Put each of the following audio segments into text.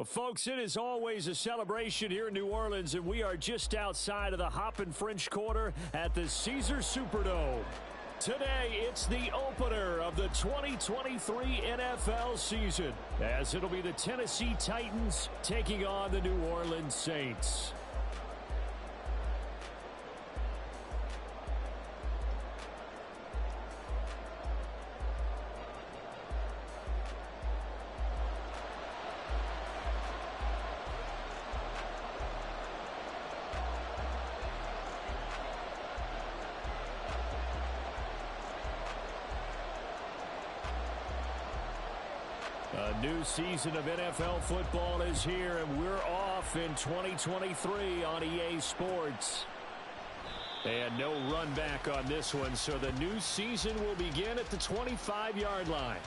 Well, folks, it is always a celebration here in New Orleans, and we are just outside of the Hoppin' French Quarter at the Caesars Superdome. Today, it's the opener of the 2023 NFL season, as it'll be the Tennessee Titans taking on the New Orleans Saints. A new season of NFL football is here, and we're off in 2023 on EA Sports. And no run back on this one, so the new season will begin at the 25-yard line.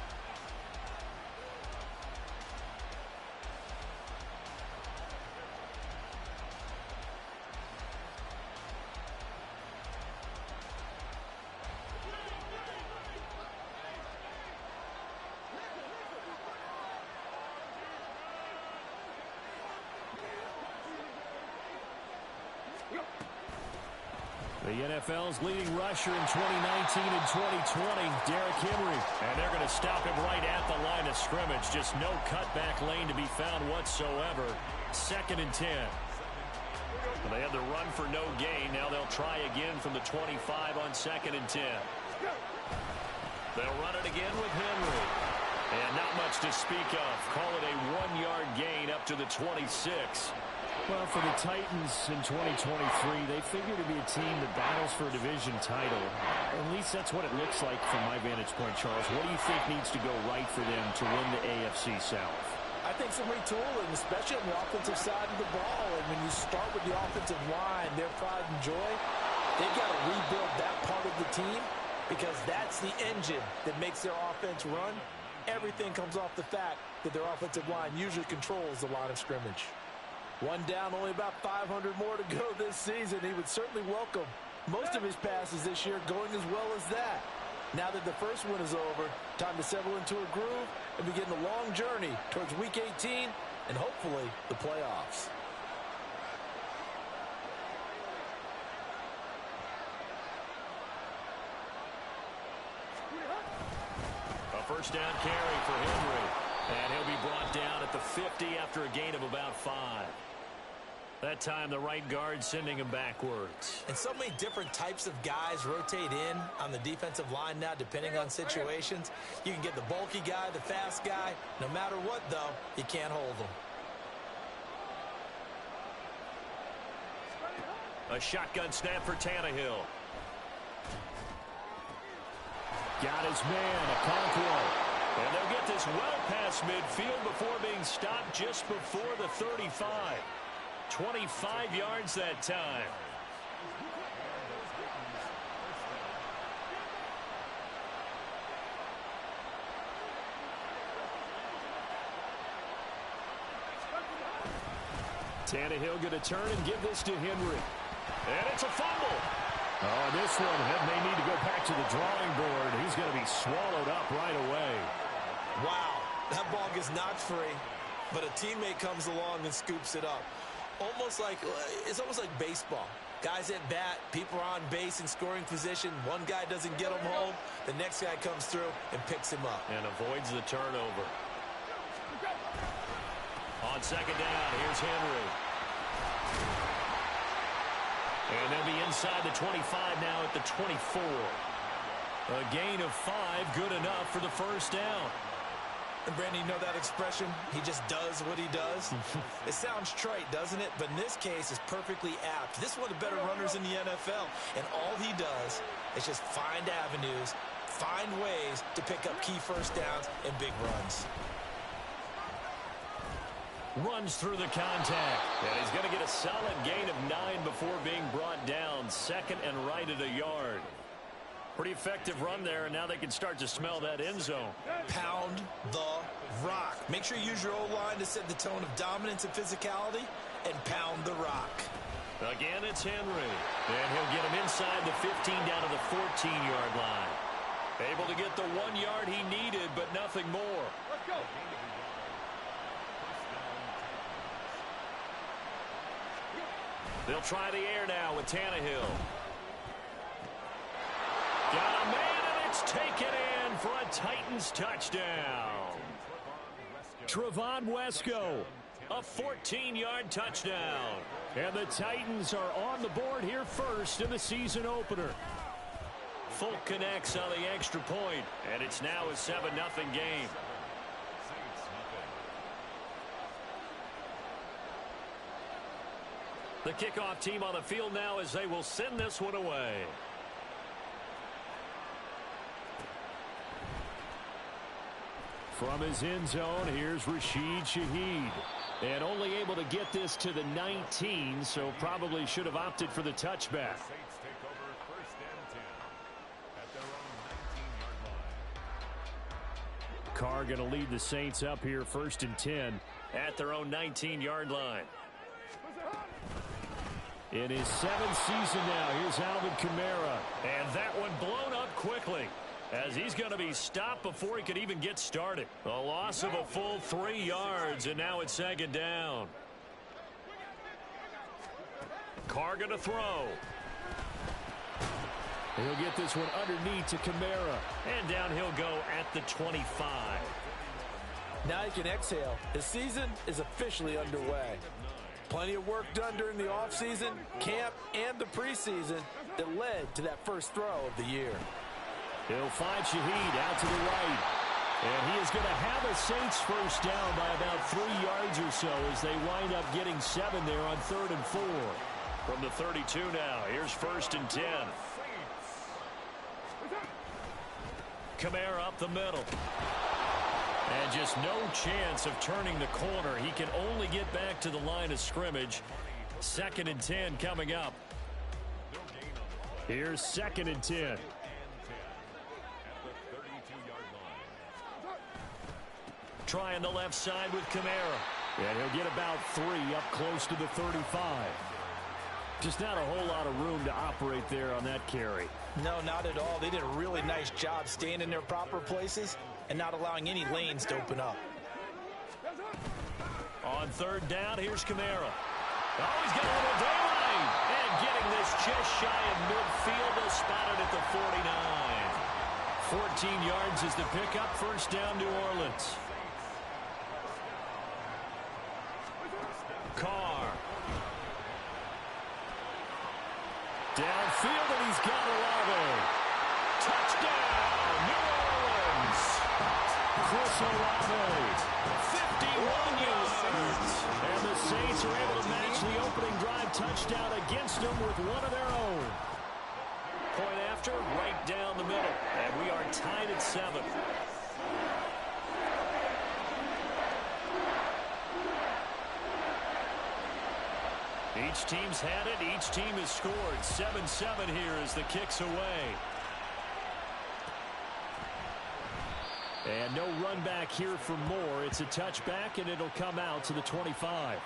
The NFL's leading rusher in 2019 and 2020, Derrick Henry. And they're going to stop him right at the line of scrimmage. Just no cutback lane to be found whatsoever. 2nd and 10. Well, they had the run for no gain. Now they'll try again from the 25 on 2nd and 10. They'll run it again with Henry. And not much to speak of. Call it a 1-yard gain up to the 26. Well, for the Titans in 2023, they figure to be a team that battles for a division title. At least that's what it looks like from my vantage point, Charles. What do you think needs to go right for them to win the AFC South? I think some retooling, especially on the offensive side of the ball. And when you start with the offensive line, their pride and joy, they've got to rebuild that part of the team because that's the engine that makes their offense run. Everything comes off the fact that their offensive line usually controls the line of scrimmage. One down, only about 500 more to go this season. He would certainly welcome most of his passes this year going as well as that. Now that the first one is over, time to settle into a groove and begin the long journey towards Week 18 and hopefully the playoffs. A first down carry for Henry. And he'll be brought down at the 50 after a gain of about 5. That time, the right guard sending him backwards. And so many different types of guys rotate in on the defensive line now, depending on situations. You can get the bulky guy, the fast guy. No matter what, though, you can't hold them. A shotgun snap for Tannehill. Got his man, Okonkwo. And they'll get this well past midfield before being stopped just before the 35. 25 yards that time. Tannehill going to turn and give this to Henry. And it's a fumble. Oh, this one may need to go back to the drawing board. He's going to be swallowed up right away. Wow, that ball gets knocked free, but a teammate comes along and scoops it up. It's almost like baseball. Guys at bat, people are on base in scoring position. One guy doesn't get him home. The next guy comes through and picks him up. And avoids the turnover. On 2nd down, here's Henry. And they'll be inside the 25 now at the 24. A gain of 5, good enough for the first down. And Brandon, you know that expression? He just does what he does. It sounds trite, doesn't it? But in this case, it's perfectly apt. This is one of the better runners in the NFL. And all he does is just find avenues, find ways to pick up key first downs and big runs. Runs through the contact. And he's going to get a solid gain of 9 before being brought down. 2nd and right at a yard. Pretty effective run there, and now they can start to smell that end zone. Pound the rock. Make sure you use your O-line to set the tone of dominance and physicality, and pound the rock. Again, it's Henry. And he'll get him inside the 15 down to the 14-yard line. Able to get the 1 yard he needed, but nothing more. Let's go. They'll try the air now with Tannehill. Got a man, and it's taken in for a Titans touchdown. Trevon Wesco, a 14-yard touchdown. And the Titans are on the board here first in the season opener. Folk connects on the extra point, and it's now a 7-0 game. The kickoff team on the field now as they will send this one away. From his end zone, here's Rashid Shaheed. And only able to get this to the 19, so probably should have opted for the touchback. Carr going to lead the Saints up here 1st and 10 at their own 19-yard line. In his 7th season now, here's Alvin Kamara. And that one blown up quickly as he's going to be stopped before he could even get started. A loss of a full 3 yards, and now it's 2nd down. Carr going to throw. He'll get this one underneath to Kamara. And down he'll go at the 25. Now he can exhale. His season is officially underway. Plenty of work done during the offseason, camp, and the preseason that led to that first throw of the year. He'll find Shaheed out to the right. And he is going to have a Saints first down by about 3 yards or so as they wind up getting 7 there on 3rd and 4. From the 32 now, here's 1st and 10. Kamara up the middle. And just no chance of turning the corner. He can only get back to the line of scrimmage. 2nd and 10 coming up. Here's 2nd and 10. Trying the left side with Kamara. And he'll get about 3 up close to the 35. Just not a whole lot of room to operate there on that carry. No, not at all. They did a really nice job staying in their proper places and not allowing any lanes to open up. On 3rd down, here's Kamara. Oh, he's got a little daylight. And getting this just shy of midfield. They'll spot it at the 49. 14 yards is the pickup. 1st down, New Orleans. Carr. Downfield, and he's got Olave. Touchdown, New Orleans. Chris Olave, 51 yards. And the Saints are able to match the opening drive touchdown against them with one of their own. Point after, right down the middle. And we are tied at 7. Each team's had it. Each team has scored. 7-7 here as the kick's away. And no run back here for more. It's a touchback, and it'll come out to the 25.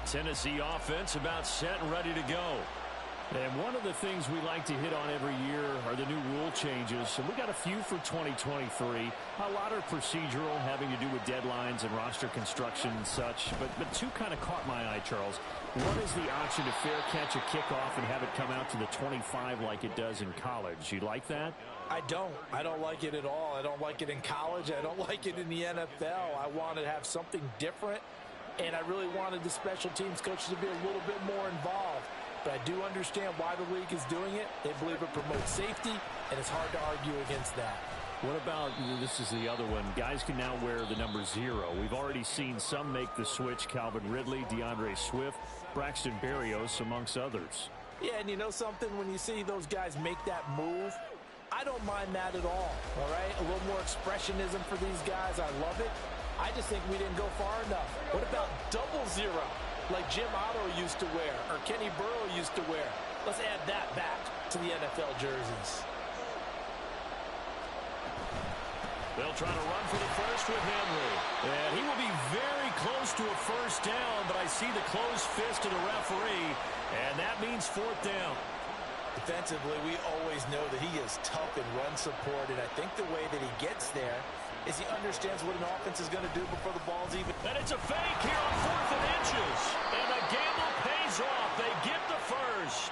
Tennessee offense about set and ready to go. And one of the things we like to hit on every year are the new rule changes. And we got a few for 2023. A lot are procedural, having to do with deadlines and roster construction and such. But two kind of caught my eye, Charles. One is the option to fair catch a kickoff and have it come out to the 25 like it does in college. You like that? I don't. I don't like it at all. I don't like it in college. I don't like it in the NFL. I want to have something different. And I really wanted the special teams coaches to be a little bit more involved. But I do understand why the league is doing it. They believe it promotes safety, and it's hard to argue against that. What about, this is the other one, guys can now wear the number 0. We've already seen some make the switch. Calvin Ridley, DeAndre Swift, Braxton Berrios, amongst others. Yeah, and you know something? When you see those guys make that move, I don't mind that at all right? A little more expressionism for these guys. I love it. I just think we didn't go far enough. What about 00, like Jim Otto used to wear or Kenny Burrow used to wear? Let's add that back to the NFL jerseys. They'll try to run for the first with Henry. And he will be very close to a first down, but I see the closed fist of the referee, and that means fourth down. Defensively, we always know that he is tough in run support, and I think the way that he gets there is he understands what an offense is going to do before the ball's even. And it's a fake here on 4th and inches, and the gamble pays off. They get the first.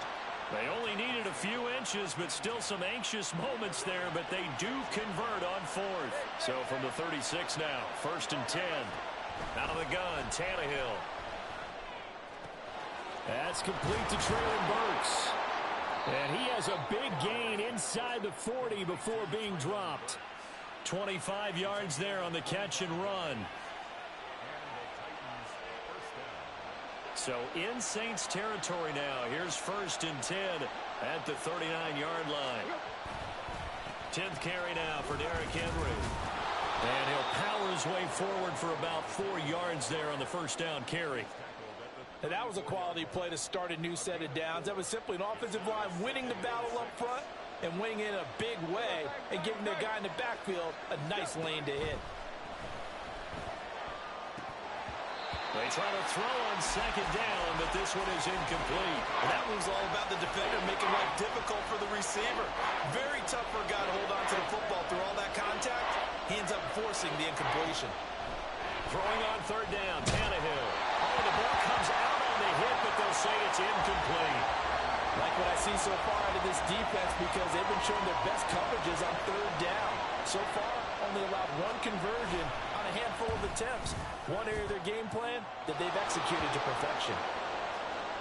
They only needed a few inches, but still some anxious moments there, but they do convert on 4th. So from the 36 now, 1st and 10. Out of the gun, Tannehill. That's complete to Traylon Burks. And he has a big gain inside the 40 before being dropped. 25 yards there on the catch and run. So in Saints territory now. Here's 1st and 10 at the 39-yard line. 10th carry now for Derrick Henry. And he'll power his way forward for about 4 yards there on the first down carry. And that was a quality play to start a new set of downs. That was simply an offensive line winning the battle up front and winning in a big way and giving the guy in the backfield a nice lane to hit. They try to throw on 2nd down, but this one is incomplete. And that one's all about the defender making life difficult for the receiver. Very tough for a guy to hold on to the football through all that contact. He ends up forcing the incompletion. Throwing on 3rd down, Tannehill. Oh, the ball comes out on the hit, but they'll say it's incomplete. Like what I see so far out of this defense because they've been showing their best coverages on 3rd down. So far, only allowed 1 conversion on a handful of attempts. One area of their game plan that they've executed to perfection.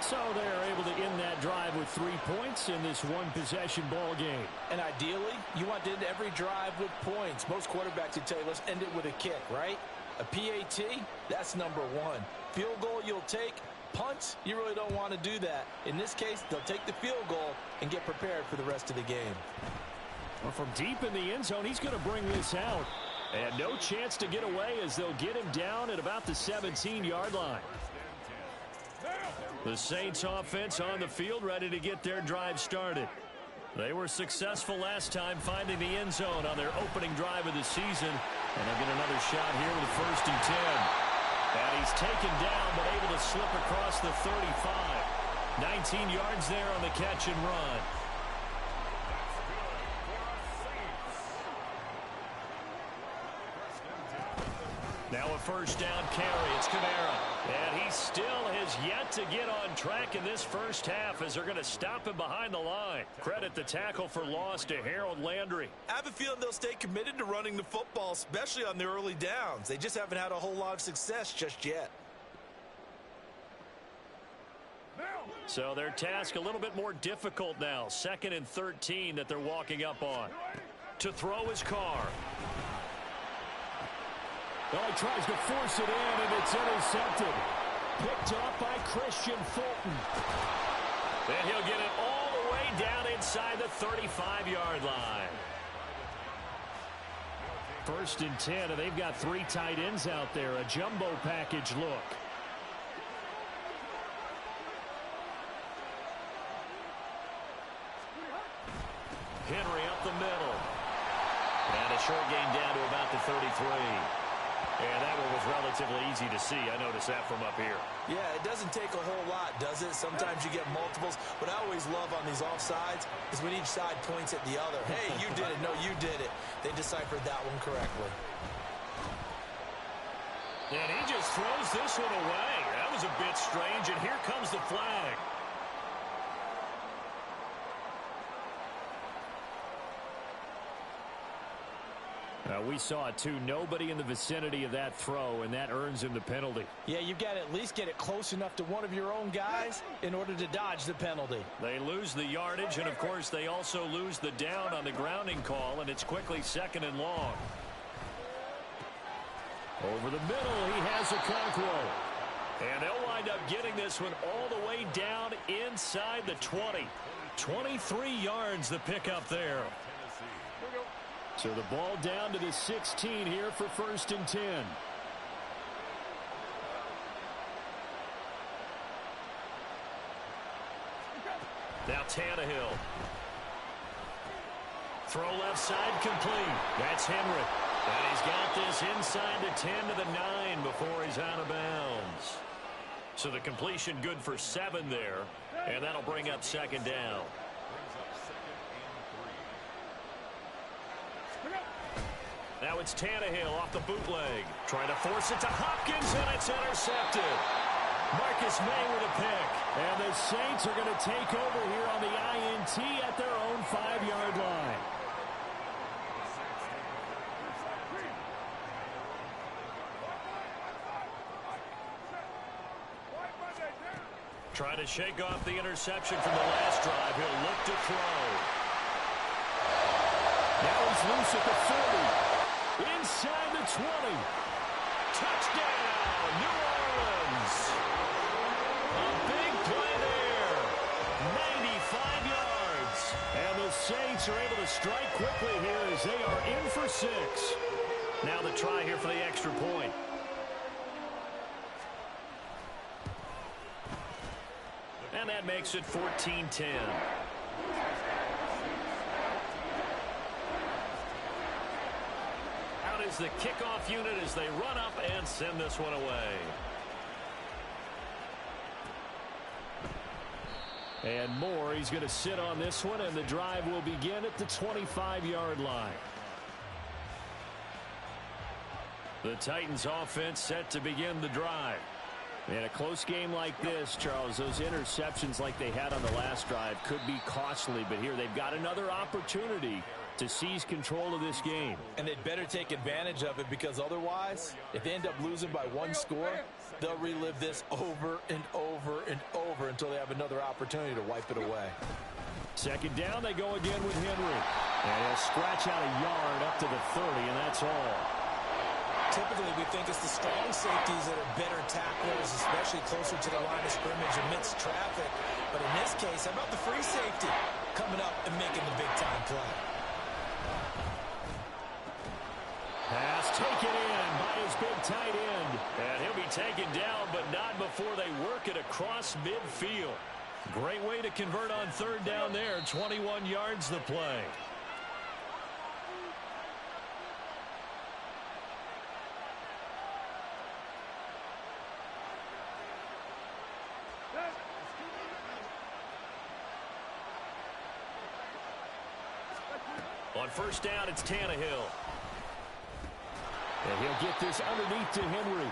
So they're able to end that drive with 3 points in this one-possession ball game. And ideally, you want to end every drive with points. Most quarterbacks would tell you, let's end it with a kick, right? A PAT, that's number 1. Field goal you'll take. Punts, you really don't want to do that. In this case, they'll take the field goal and get prepared for the rest of the game. Well, from deep in the end zone, he's going to bring this out. And no chance to get away as they'll get him down at about the 17-yard line. The Saints offense on the field ready to get their drive started. They were successful last time finding the end zone on their opening drive of the season. And they'll get another shot here with 1st and 10. And he's taken down but able to slip across the 35. 19 yards there on the catch and run. Now a 1st down carry. It's Kamara. And he still has yet to get on track in this first half as they're going to stop him behind the line. Credit the tackle for loss to Harold Landry. I have a feeling they'll stay committed to running the football, especially on the early downs. They just haven't had a whole lot of success just yet. So their task a little bit more difficult now. 2nd and 13 that they're walking up on. To throw his Carr. Well, he tries to force it in, and it's intercepted. Picked off by Christian Fulton. And he'll get it all the way down inside the 35-yard line. 1st and 10, and they've got 3 tight ends out there. A jumbo package look. Henry up the middle. And a short gain down to about the 33. And that one was relatively easy to see. I noticed that from up here. Yeah, it doesn't take a whole lot, does it? Sometimes you get multiples. What I always love on these offsides is when each side points at the other. Hey, you did it. No, you did it. They deciphered that one correctly. And he just throws this one away. That was a bit strange, and here comes the flag. We saw it too. Nobody in the vicinity of that throw, and that earns him the penalty. Yeah, you've got to at least get it close enough to one of your own guys in order to dodge the penalty. They lose the yardage, and of course they also lose the down on the grounding call, and it's quickly 2nd and long. Over the middle, he has Okonkwo. And they'll wind up getting this one all the way down inside the 20. 23 yards the pickup there. So the ball down to the 16 here for 1st and 10. Now Tannehill. Throw left side complete. That's Henry. And he's got this inside the 10 to the 9 before he's out of bounds. So the completion good for 7 there, and that'll bring up second down. Now it's Tannehill off the bootleg. Trying to force it to Hopkins, and it's intercepted. Marcus May with a pick. And the Saints are going to take over here on the INT at their own 5-yard line. Trying to shake off the interception from the last drive. He'll look to throw. Now he's loose at the 40. Inside the 20. Touchdown, New Orleans. A big play there. 95 yards. And the Saints are able to strike quickly here as they are in for 6. Now the try here for the extra point. And that makes it 14-10. Out is the kickoff unit as they run up and send this one away. And more, he's going to sit on this one, and the drive will begin at the 25-yard line. The Titans offense set to begin the drive. In a close game like this, Charles, those interceptions like they had on the last drive could be costly, but here they've got another opportunity to seize control of this game. And they'd better take advantage of it, because otherwise, if they end up losing by 1 score, they'll relive this over and over and over until they have another opportunity to wipe it away. Second down, they go again with Henry. And he'll scratch out a yard up to the 30, and that's all. Typically, we think it's the strong safeties that are better tacklers, especially closer to the line of scrimmage amidst traffic. But in this case, how about the free safety coming up and making the big-time play? Pass taken in by his big tight end. And he'll be taken down, but not before they work it across midfield. Great way to convert on third down there. 21 yards the play. On first down, it's Tannehill. And he'll get this underneath to Henry.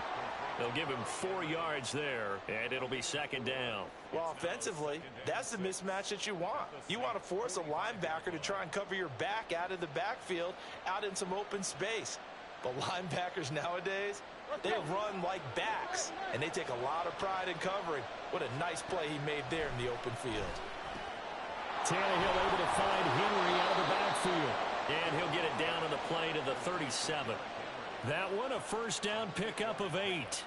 They'll give him 4 yards there, and it'll be second down. Well, offensively, that's the mismatch that you want. You want to force a linebacker to try and cover your back out of the backfield, out in some open space. But linebackers nowadays, they run like backs, and they take a lot of pride in covering. What a nice play he made there in the open field. Tannehill able to find Henry out of the backfield. And he'll get it down on the play to the 37. That one, a first down pickup of 8.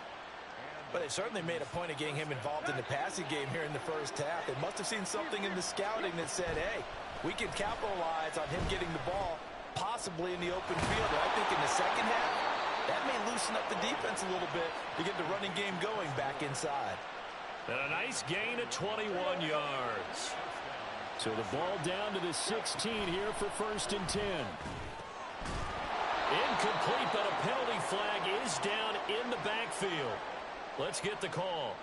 But they certainly made a point of getting him involved in the passing game here in the first half. They must have seen something in the scouting that said, hey, we can capitalize on him getting the ball, possibly in the open field. And I think in the second half, that may loosen up the defense a little bit to get the running game going back inside. And a nice gain of 21 yards. So the ball down to the 16 here for first and 10. Incomplete, but a penalty flag is down in the backfield. Let's get the call.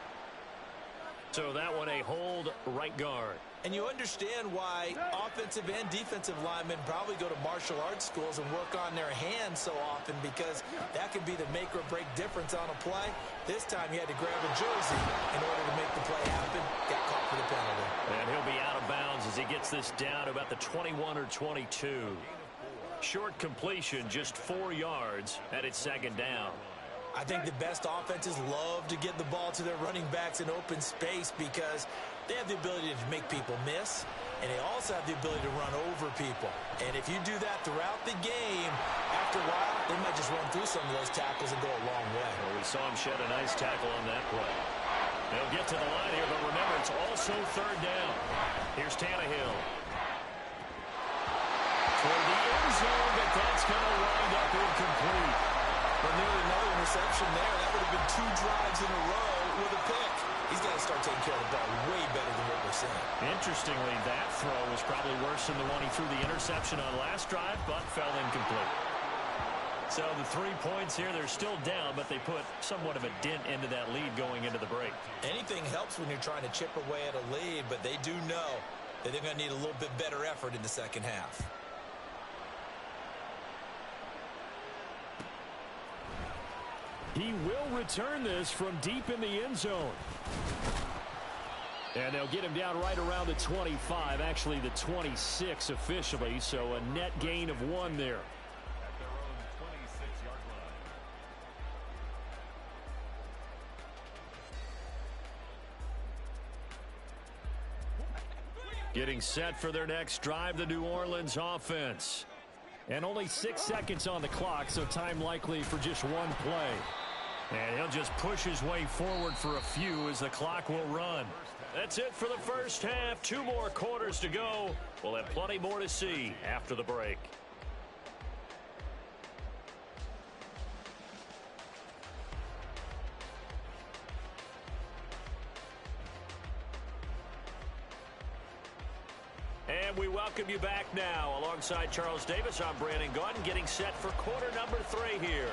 So that one a hold right guard. And you understand why offensive and defensive linemen probably go to martial arts schools and work on their hands so often, because that can be the make or break difference on a play. This time he had to grab a jersey in order to make the play happen. Got caught for the penalty. And he'll be out of bounds as he gets this down to about the 21 or 22. Short completion, just 4 yards, and it's second down. I think the best offenses love to get the ball to their running backs in open space, because they have the ability to make people miss, and they also have the ability to run over people. And if you do that throughout the game, after a while, they might just run through some of those tackles and go a long way. Well, we saw him shed a nice tackle on that play. They'll get to the line here, but remember, it's also third down. Here's Tannehill. Toward the end zone, but that's going to wind up incomplete. Well, nearly another interception there. That would have been 2 drives in a row with a pick. He's got to start taking care of the ball way better than what we're seeing. Interestingly, that throw was probably worse than the one he threw the interception on last drive, but fell incomplete. So the 3 points here, they're still down, but they put somewhat of a dent into that lead going into the break. Anything helps when you're trying to chip away at a lead, but they do know that they're going to need a little bit better effort in the second half. He will return this from deep in the end zone. And they'll get him down right around the 25, actually the 26 officially, so a net gain of 1 there. At their own 26-yard line. Getting set for their next drive, the New Orleans offense. And only 6 seconds on the clock, so time likely for just 1 play. And he'll just push his way forward for a few as the clock will run. That's it for the first half. 2 more quarters to go. We'll have plenty more to see after the break. And we welcome you back now. Alongside Charles Davis, I'm Brandon Gaudin, getting set for quarter number 3 here.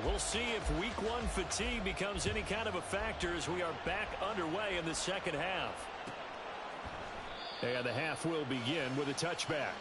We'll see if week 1 fatigue becomes any kind of a factor as we are back underway in the second half. And the half will begin with a touchback.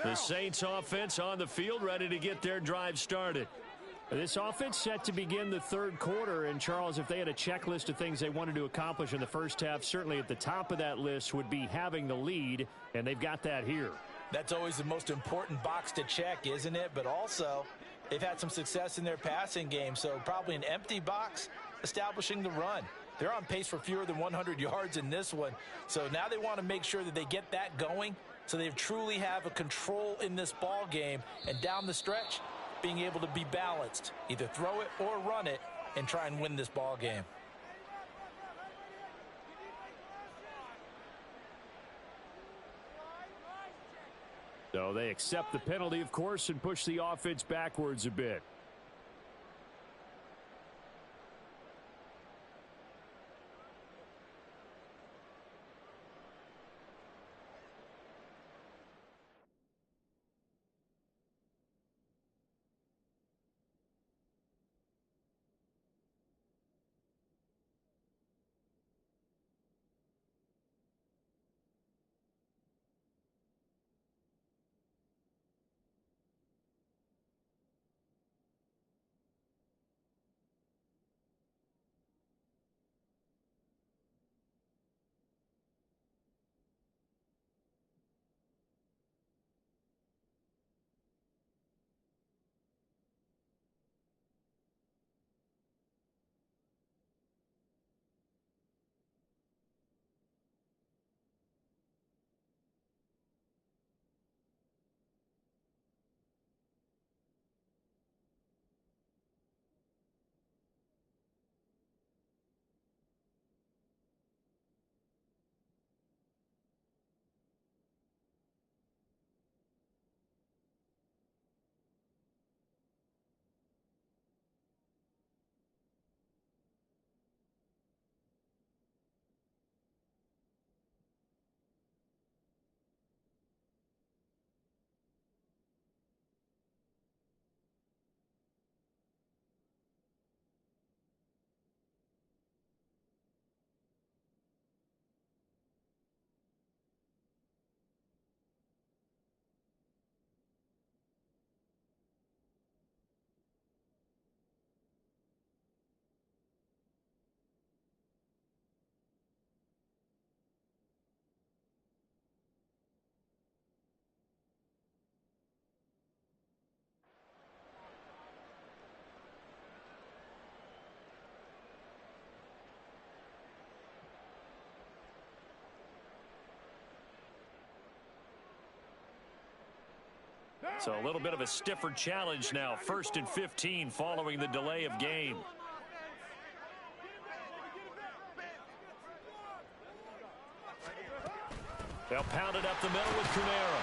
The Saints offense on the field, ready to get their drive started. This offense set to begin the 3rd quarter. And, Charles, if they had a checklist of things they wanted to accomplish in the first half, certainly at the top of that list would be having the lead, and they've got that here. That's always the most important box to check, isn't it? But also, they've had some success in their passing game, so probably an empty box establishing the run. They're on pace for fewer than 100 yards in this one, so now they want to make sure that they get that going so they truly have a control in this ball game, and down the stretch, being able to be balanced, either throw it or run it, and try and win this ball game. So they accept the penalty, of course, and push the offense backwards a bit. So a little bit of a stiffer challenge now. 1st and 15 following the delay of game. They'll pound it up the middle with Kamara.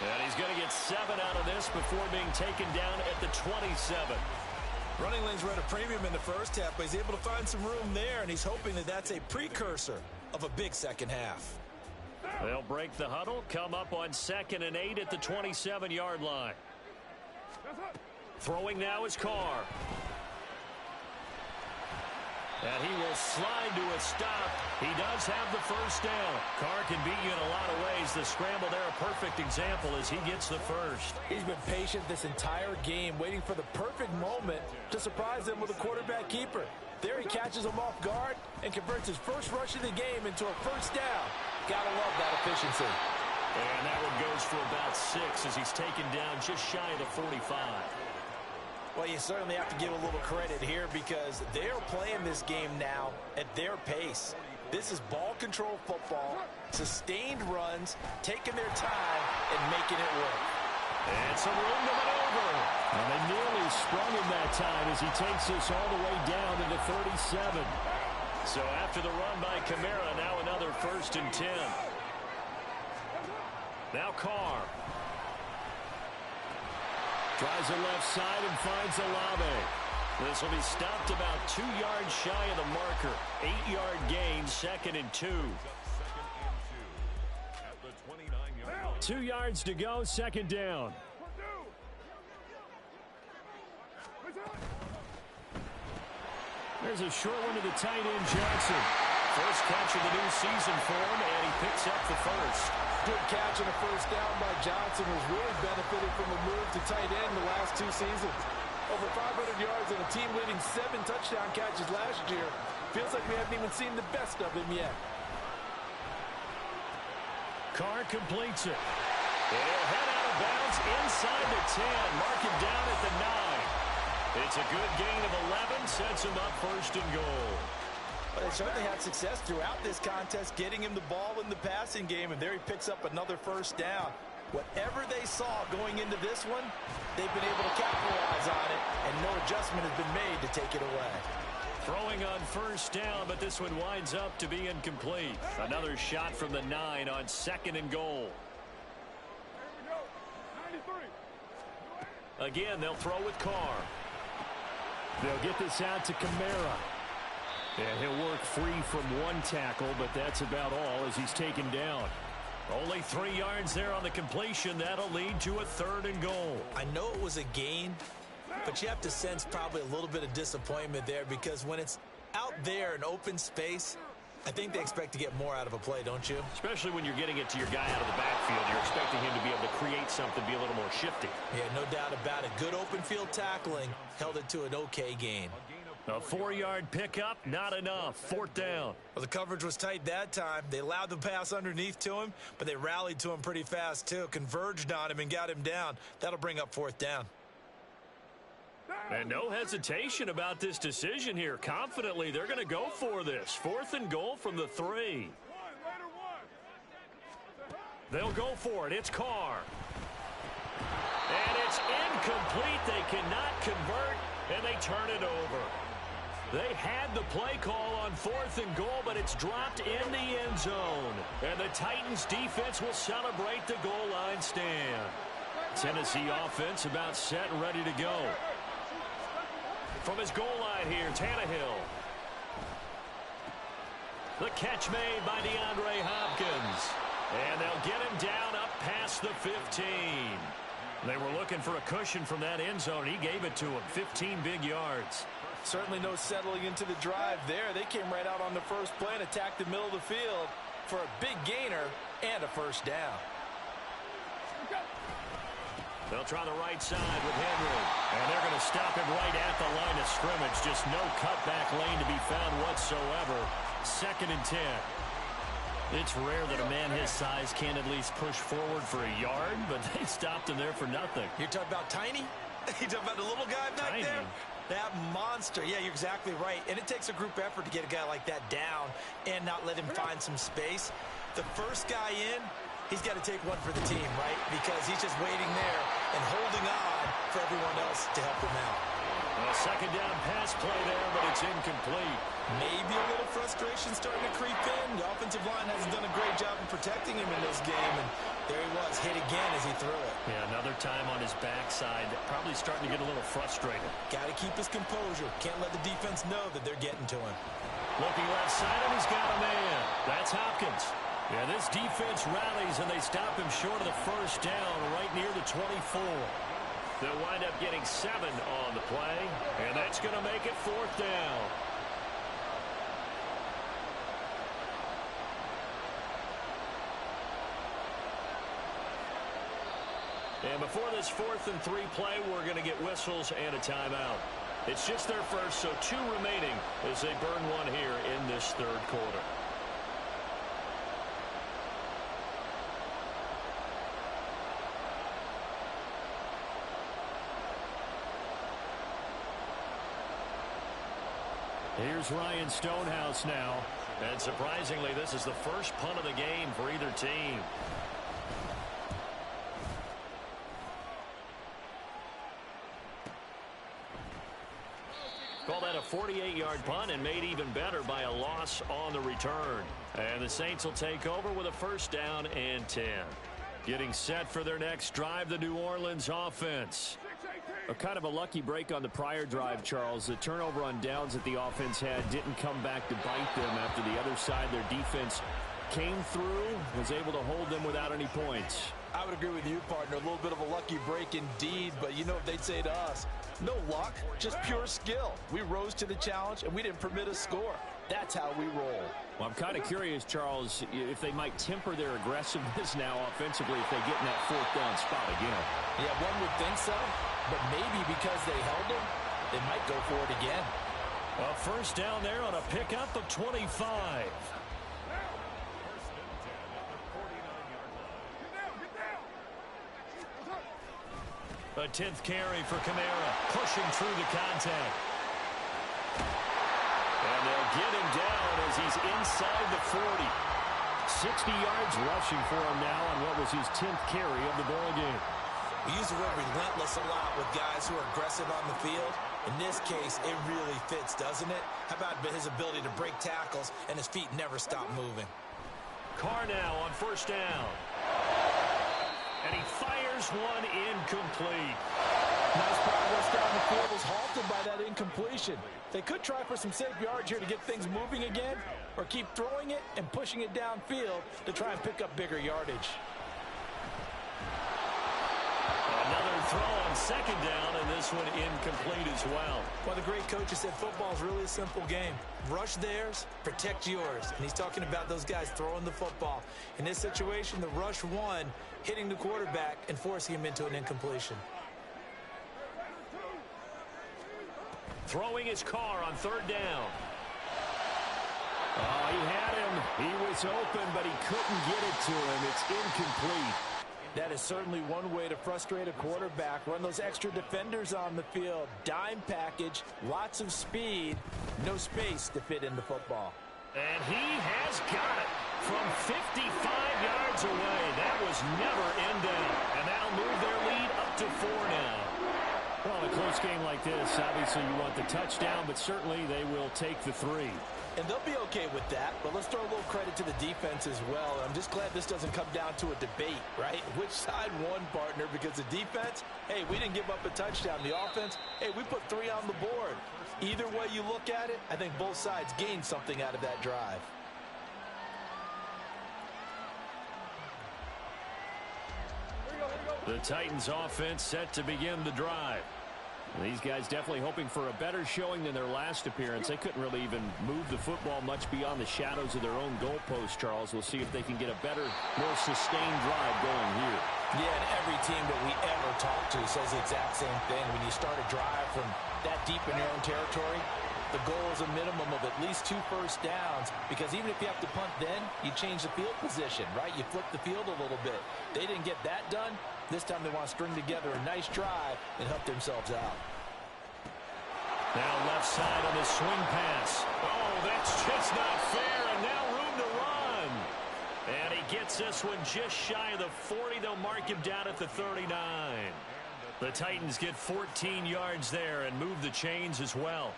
And he's going to get 7 out of this before being taken down at the 27. Running lanes were at a premium in the first half, but he's able to find some room there, and he's hoping that that's a precursor of a big second half. They'll break the huddle, come up on 2nd and 8 at the 27-yard line. Throwing now is Carr. And he will slide to a stop. He does have the first down. Carr can beat you in a lot of ways. The scramble there, a perfect example as he gets the first. He's been patient this entire game, waiting for the perfect moment to surprise them with a quarterback keeper. There he catches him off guard and converts his first rush of the game into a first down. Gotta love that efficiency. And that one goes for about 6 as he's taken down just shy of the 45. Well, you certainly have to give a little credit here because they're playing this game now at their pace. This is ball control football, sustained runs, taking their time and making it work. And some room to maneuver. And they nearly sprung him that time as he takes this all the way down to the 37. So after the run by Kamara, now another 1st and 10. Now Carr. Tries the left side and finds Olave. This will be stopped about 2 yards shy of the marker. 8-yard gain, 2nd and 2. 2 yards to go, 2nd down. There's a short one to the tight end, Johnson. First catch of the new season for him, and he picks up the first. Good catch and a first down by Johnson, who's really benefited from a move to tight end the last 2 seasons. Over 500 yards and a team-leading 7 touchdown catches last year. Feels like we haven't even seen the best of him yet. Carr completes it. He'll head out of bounds inside the 10. Mark him down at the 9. It's a good gain of 11. Sets him up 1st and goal. But they certainly had success throughout this contest, getting him the ball in the passing game, and there he picks up another first down. Whatever they saw going into this one, they've been able to capitalize on it, and no adjustment has been made to take it away. Throwing on first down, but this one winds up to be incomplete. Another shot from the 9 on 2nd and goal. Again, they'll throw with Carr. They'll get this out to Kamara. And he'll work free from 1 tackle, but that's about all as he's taken down. Only 3 yards there on the completion. That'll lead to a 3rd and goal. I know it was a gain, but you have to sense probably a little bit of disappointment there because when it's out there in open space, I think they expect to get more out of a play, don't you? Especially when you're getting it to your guy out of the backfield. You're expecting him to be able to create something, be a little more shifty. Yeah, no doubt about it. Good open field tackling held it to an okay gain. A 4-yard pickup, not enough. 4th down. Well, the coverage was tight that time. They allowed the pass underneath to him, but they rallied to him pretty fast, too. Converged on him and got him down. That'll bring up 4th down. And no hesitation about this decision here. Confidently, they're going to go for this. 4th and goal from the 3. They'll go for it. It's Carr. And it's incomplete. They cannot convert, and they turn it over. They had the play call on 4th and goal, but it's dropped in the end zone. And the Titans defense will celebrate the goal line stand. Tennessee offense about set and ready to go. From his goal line here, Tannehill. The catch made by DeAndre Hopkins. And they'll get him down up past the 15. They were looking for a cushion from that end zone. He gave it to him. 15 big yards. Certainly no settling into the drive there. They came right out on the first play and attacked the middle of the field for a big gainer and a first down. They'll try the right side with Henry. And they're going to stop him right at the line of scrimmage. Just no cutback lane to be found whatsoever. 2nd and 10. It's rare that a man his size can at least push forward for a yard, but they stopped him there for nothing. You're talking about tiny? You're talking about the little guy back Tiny. there? That monster. Yeah, you're exactly right. And it takes a group effort to get a guy like that down and not let him find some space. The first guy in He's got to take one for the team, right? Because he's just waiting there and holding on for everyone else to help him out. A second down pass play there, but it's incomplete. Maybe a little frustration starting to creep in. The offensive line hasn't done a great job of protecting him in this game, and there he was, hit again as he threw it. Yeah, another time on his backside, probably starting to get a little frustrated. Got to keep his composure. Can't let the defense know that they're getting to him. Looking left side, and he's got a man. That's Hopkins. Yeah, this defense rallies, and they stop him short of the first down right near the 24. They'll wind up getting 7 on the play, and that's going to make it 4th down. And before this 4th and 3 play, we're going to get whistles and a timeout. It's just their first, so 2 remaining as they burn one here in this 3rd quarter. Here's Ryan Stonehouse now. And surprisingly, this is the first punt of the game for either team. Call that a 48-yard punt and made even better by a loss on the return. And the Saints will take over with a 1st down and 10. Getting set for their next drive, the New Orleans offense. A kind of a lucky break on the prior drive, Charles. The turnover on downs that the offense had didn't come back to bite them after the other side. Their defense came through, was able to hold them without any points. I would agree with you, partner. A little bit of a lucky break indeed, but you know what they'd say to us? No luck, just pure skill. We rose to the challenge, and we didn't permit a score. That's how we roll. Well, I'm kind of curious, Charles, if they might temper their aggressiveness now offensively if they get in that 4th down spot again. Yeah, one would think so, but maybe because they held them, they might go for it again. A 1st down there on a pickup of 25. A 10th carry for Kamara, pushing through the contact. And they'll get him down as he's inside the 40. 60 yards rushing for him now on what was his 10th carry of the ball game. We use the word relentless a lot with guys who are aggressive on the field. In this case, it really fits, doesn't it? How about his ability to break tackles and his feet never stop moving? Carr now on 1st down. And he fires one incomplete. Nice progress down the field was halted by that incompletion. They could try for some safe yards here to get things moving again, or keep throwing it and pushing it downfield to try and pick up bigger yardage. Another throw on 2nd down, and this one incomplete as well. Well, the great coach has said football is really a simple game. Rush theirs, protect yours. And he's talking about those guys throwing the football. In this situation, the rush one, hitting the quarterback and forcing him into an incompletion. Throwing his Carr on 3rd down. Oh, he had him. He was open, but he couldn't get it to him. It's incomplete. That is certainly one way to frustrate a quarterback. Run those extra defenders on the field. Dime package, lots of speed, no space to fit in the football. And he has got it from 55 yards away. That was never in doubt. And that'll move their lead up to 4 now. Well, in a close game like this, obviously you want the touchdown, but certainly they will take the 3. And they'll be okay with that, but let's throw a little credit to the defense as well. I'm just glad this doesn't come down to a debate, right? Which side won, partner? Because the defense, hey, we didn't give up a touchdown. The offense, hey, we put 3 on the board. Either way you look at it, I think both sides gained something out of that drive. The Titans offense set to begin the drive. These guys definitely hoping for a better showing than their last appearance. They couldn't really even move the football much beyond the shadows of their own goalpost, Charles. We'll see if they can get a better, more sustained drive going here. Yeah, and every team that we ever talk to says the exact same thing. When you start a drive from that deep in your own territory, the goal is a minimum of at least 2 first downs, because even if you have to punt then, you change the field position, right? You flip the field a little bit. They didn't get that done. This time they want to string together a nice drive and help themselves out. Now left side on the swing pass. Oh, that's just not fair, and now room to run. And he gets this one just shy of the 40. They'll mark him down at the 39. The Titans get 14 yards there and move the chains as well.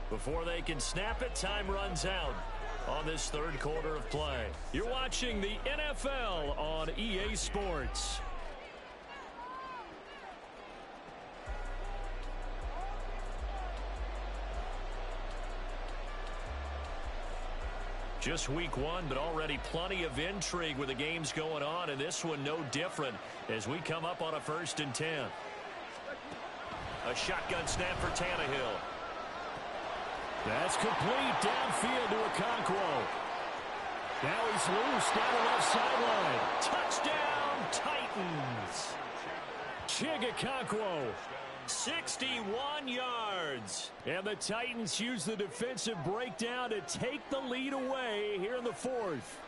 Before they can snap it, time runs out on this third quarter of play. You're watching the NFL on EA Sports. Just week one, but already plenty of intrigue with the games going on, and this one no different as we come up on a 1st and 10. A shotgun snap for Tannehill. That's complete downfield to Okonkwo. Now he's loose down the left sideline. Touchdown, Titans. Chig Okonkwo, 61 yards. And the Titans use the defensive breakdown to take the lead away here in the 4th.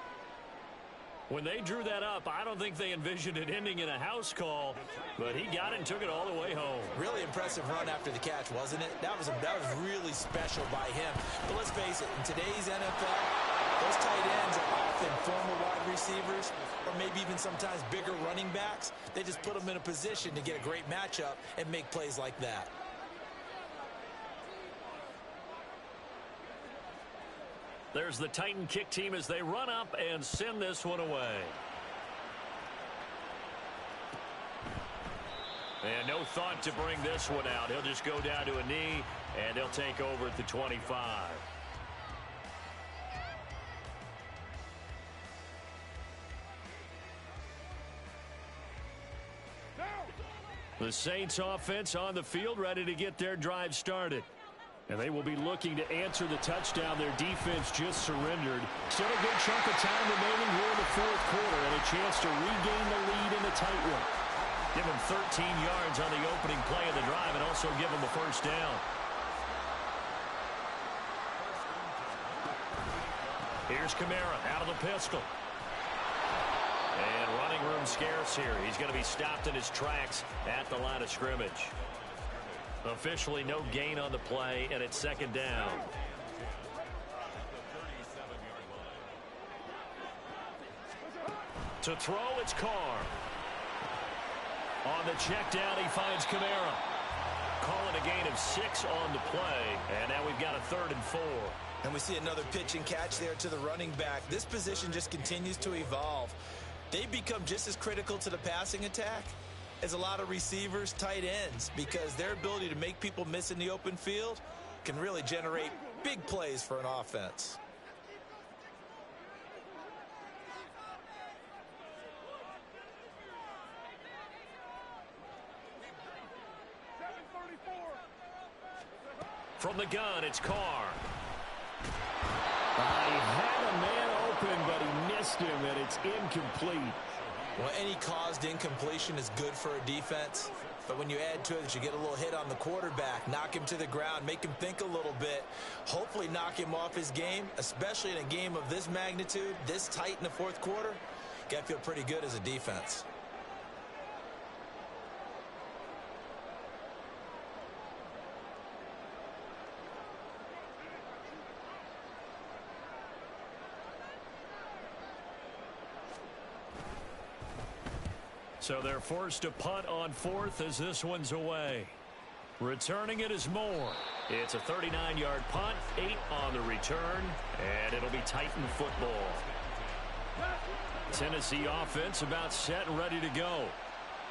When they drew that up, I don't think they envisioned it ending in a house call, but he got it and took it all the way home. Really impressive run after the catch, wasn't it? That was really special by him. But let's face it, in today's NFL, those tight ends are often former wide receivers or maybe even sometimes bigger running backs. They just put them in a position to get a great matchup and make plays like that. There's the Titan kick team as they run up and send this one away. And no thought to bring this one out. He'll just go down to a knee, and they'll take over at the 25. The Saints offense on the field, ready to get their drive started. And they will be looking to answer the touchdown their defense just surrendered. Still a good chunk of time remaining here in the 4th quarter and a chance to regain the lead in the tight one. Give them 13 yards on the opening play of the drive and also give them a 1st down. Here's Kamara out of the pistol. And running room scarce here. He's going to be stopped in his tracks at the line of scrimmage. Officially no gain on the play, and it's 2nd down. To throw, it's Carr. On the check down, he finds Kamara. Calling a gain of 6 on the play, and now we've got a 3rd and 4. And we see another pitch and catch there to the running back. This position just continues to evolve. They become just as critical to the passing attack as a lot of receivers, tight ends, because their ability to make people miss in the open field can really generate big plays for an offense. From the gun, it's Carr. He had a man open, but he missed him, and it's incomplete. Well, any caused incompletion is good for a defense, but when you add to it that you get a little hit on the quarterback, knock him to the ground, make him think a little bit, hopefully knock him off his game, especially in a game of this magnitude, this tight in the 4th quarter, you got to feel pretty good as a defense. So they're forced to punt on 4th as this one's away. Returning it is Moore. It's a 39-yard punt, 8 on the return, and it'll be Titan football. Tennessee offense about set and ready to go.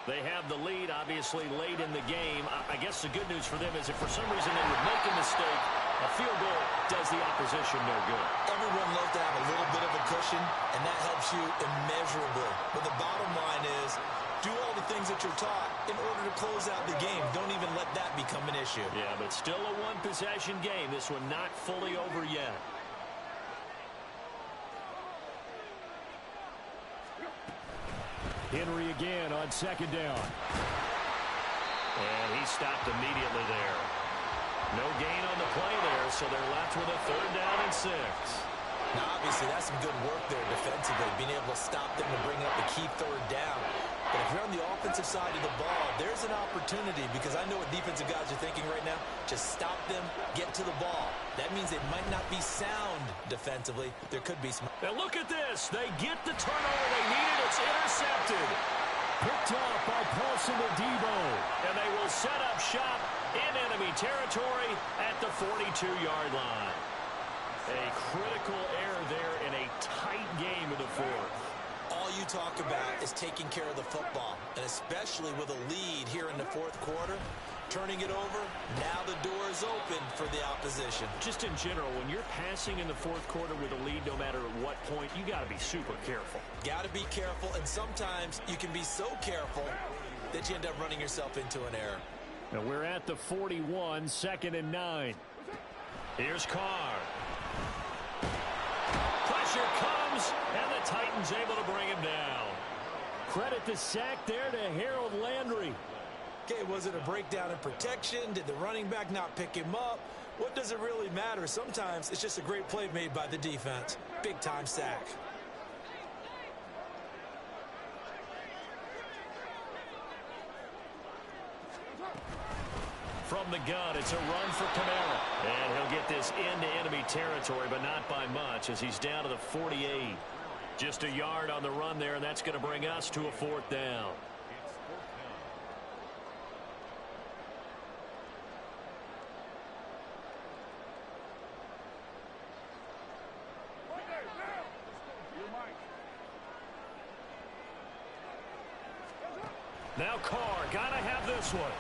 They have the lead, obviously, late in the game. I guess the good news for them is if for some reason they would make a mistake, a field goal does the opposition no good. Everyone loves to have a little bit of a cushion, and that helps you immeasurably. But the bottom line is, do all the things that you're taught in order to close out the game. Don't even let that become an issue. Yeah, but still a one-possession game. This one not fully over yet. Henry again on 2nd down. And he stopped immediately there. No gain on the play there, so they're left with a 3rd down and 6. Now, obviously, that's some good work there defensively, being able to stop them and bring up the key 3rd down. But if you're on the offensive side of the ball, there's an opportunity, because I know what defensive guys are thinking right now. Just stop them, get to the ball. That means they might not be sound defensively. There could be some. And look at this. They get the turnover they needed. It's intercepted. Picked up by Paulson Adebo. And they will set up shop in enemy territory at the 42-yard line. A critical error there in a tight game of the fourth. All you talk about is taking care of the football, and especially with a lead here in the fourth quarter, turning it over, now the door is open for the opposition. Just in general, when you're passing in the fourth quarter with a lead, no matter at what point, you got to be super careful. Got to be careful, and sometimes you can be so careful that you end up running yourself into an error. Now we're at the 41, 2nd and 9. Here's Carr. Pressure comes, and the Titans able to bring him down. Credit the sack there to Harold Landry. Okay, was it a breakdown in protection? Did the running back not pick him up? What does it really matter? Sometimes it's just a great play made by the defense. Big-time sack. From the gun, it's a run for Kamara. And he'll get this into enemy territory, but not by much, as he's down to the 48. Just a yard on the run there, and that's going to bring us to a 4th down. Now Carr, got to have this one.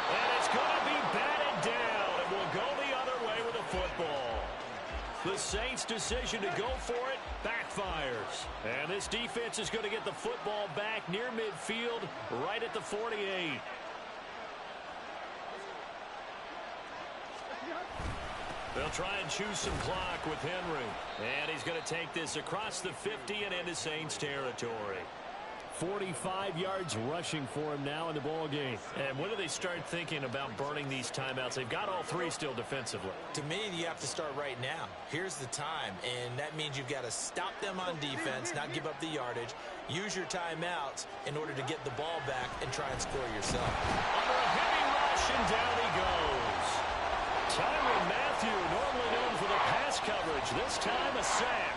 And it's going to be batted down, and will go the other way with the football. The Saints' decision to go for it backfires. And this defense is going to get the football back near midfield, right at the 48. They'll try and choose some clock with Henry. And he's going to take this across the 50 and into Saints territory. 45 yards rushing for him now in the ball game. And when do they start thinking about burning these timeouts? They've got all three still defensively. To me, you have to start right now. Here's the time, and that means you've got to stop them on defense, not give up the yardage, use your timeouts in order to get the ball back and try and score yourself. Under a heavy rush, and down he goes. Tyrann Mathieu, normally known for the pass coverage, this time a sack.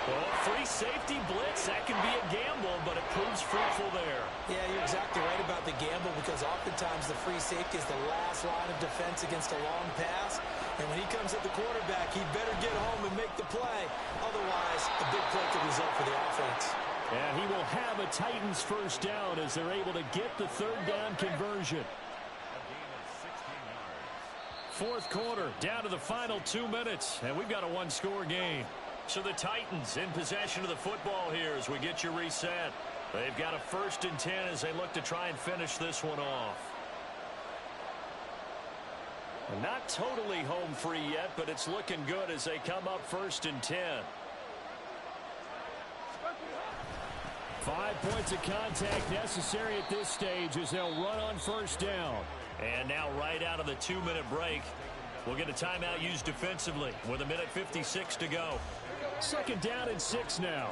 Well, free safety blitz, that can be a gamble, but it proves fruitful there. Yeah, you're exactly right about the gamble, because oftentimes the free safety is the last line of defense against a long pass. And when he comes at the quarterback, he better get home and make the play. Otherwise, a big play could result for the offense. And he will have a Titans first down as they're able to get the third down conversion. Fourth quarter, down to the final 2 minutes, and we've got a one-score game. So the Titans in possession of the football here as we get you reset. They've got a 1st and 10 as they look to try and finish this one off. Not totally home free yet, but it's looking good as they come up 1st and 10. 5 points of contact necessary at this stage as they'll run on 1st down. And now right out of the 2-minute break, we'll get a timeout used defensively with 1:56 to go. 2nd down and 6 now.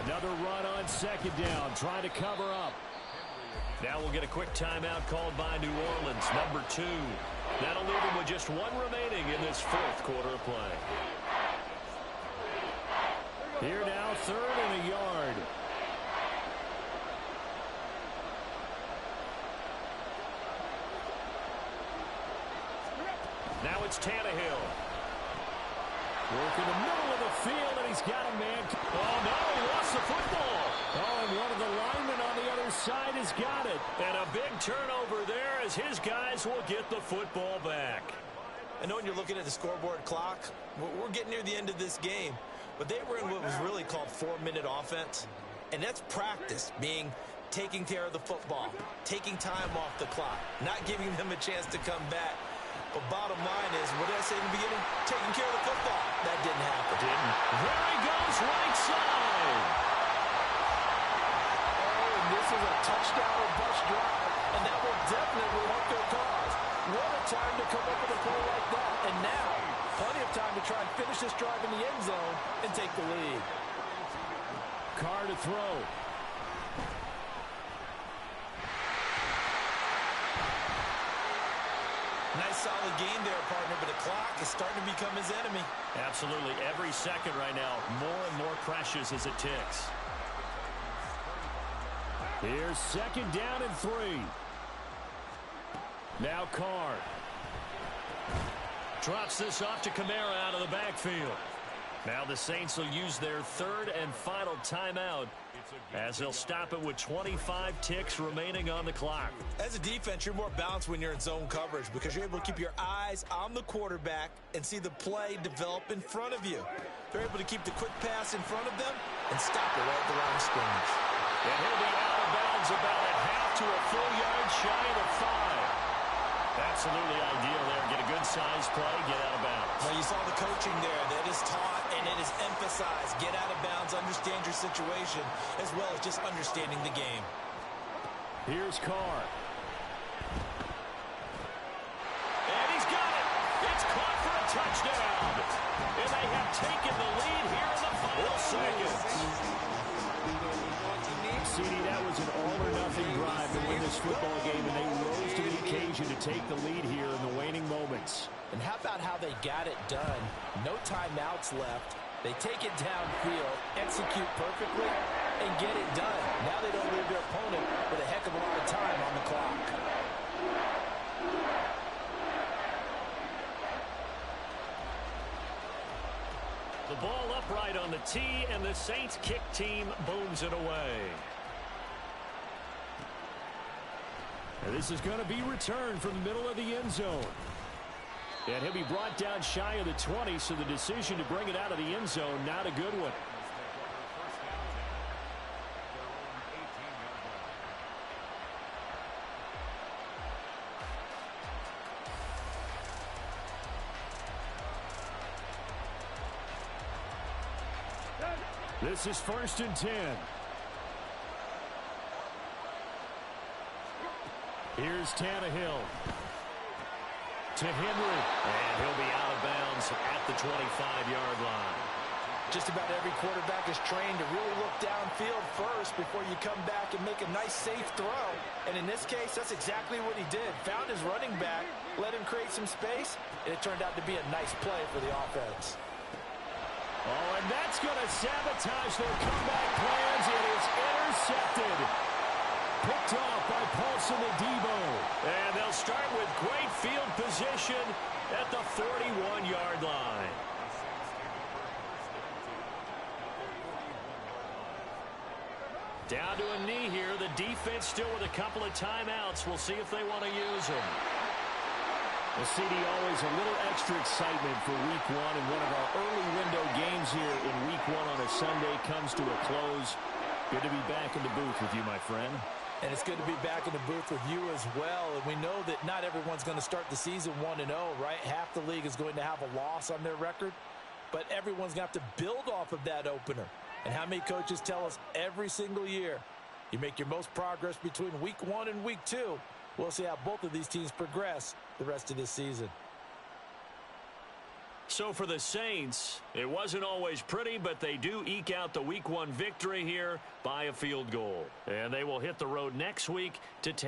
Another run on 2nd down, trying to cover up. Now we'll get a quick timeout called by New Orleans, number 2. That'll leave them with just 1 remaining in this 4th quarter of play. Here now, 3rd and a yard. Now it's Tannehill. Working the middle of the field, and he's got a man. Oh, no, he lost the football. Oh, and one of the linemen on the other side has got it. And a big turnover there as his guys will get the football back. I know when you're looking at the scoreboard clock, we're getting near the end of this game. But they were in what was really called 4-minute offense. And that's practice, being taking care of the football, taking time off the clock, not giving them a chance to come back. But bottom line is, what did I say in the beginning? Taking care of the football. That didn't happen. Didn't. There he goes, right side. Oh, and this is a touchdown or bust drive, and that will definitely help their cause. What a time to come up with a play like that. And now, plenty of time to try and finish this drive in the end zone and take the lead. Carr to throw. Nice solid game there, partner, but the clock is starting to become his enemy. Absolutely. Every second right now, more and more precious as it ticks. Here's second down and 3. Now Carr. Drops this off to Kamara out of the backfield. Now the Saints will use their third and final timeout as they'll stop it with 25 ticks remaining on the clock. As a defense, you're more balanced when you're in zone coverage because you're able to keep your eyes on the quarterback and see the play develop in front of you. They're able to keep the quick pass in front of them and stop it right at the line of scrimmage. And he'll be out of bounds about a half to a full yard shy of the 5. Absolutely ideal there. Get a good size play, get out of bounds. Well, you saw the coaching there. That is taught and it is emphasized. Get out of bounds, understand your situation, as well as just understanding the game. Here's Carr. And he's got it. It's caught for a touchdown. And they have taken the lead here in the final seconds. CD, that was an all-or-nothing drive to win this football game, and they rose to the occasion to take the lead here in the waning moments. And how about how they got it done? No timeouts left. They take it downfield, execute perfectly, and get it done. Now they don't leave their opponent with a heck of a lot of time on the clock. The ball upright on the tee, and the Saints kick team booms it away. And this is going to be returned from the middle of the end zone. And he'll be brought down shy of the 20, so the decision to bring it out of the end zone, not a good one. This is 1st and 10. Here's Tannehill. To Henry. And he'll be out of bounds at the 25-yard line. Just about every quarterback is trained to really look downfield first before you come back and make a nice, safe throw. And in this case, that's exactly what he did. Found his running back, let him create some space, and it turned out to be a nice play for the offense. Oh, and that's going to sabotage their comeback plans. It is intercepted. Picked off by Paulson Adebo. And they'll start with great field position at the 41-yard line. Down to a knee here. The defense still with a couple of timeouts. We'll see if they want to use them. Well, CD, always a little extra excitement for Week 1, and one of our early window games here in Week 1 on a Sunday comes to a close. Good to be back in the booth with you, my friend. And it's good to be back in the booth with you as well. And we know that not everyone's going to start the season 1-0, right? Half the league is going to have a loss on their record, but everyone's going to have to build off of that opener. And how many coaches tell us every single year, you make your most progress between Week 1 and Week 2. We'll see how both of these teams progress the rest of this season. So for the Saints, it wasn't always pretty, but they do eke out the Week 1 victory here by a field goal. And they will hit the road next week to take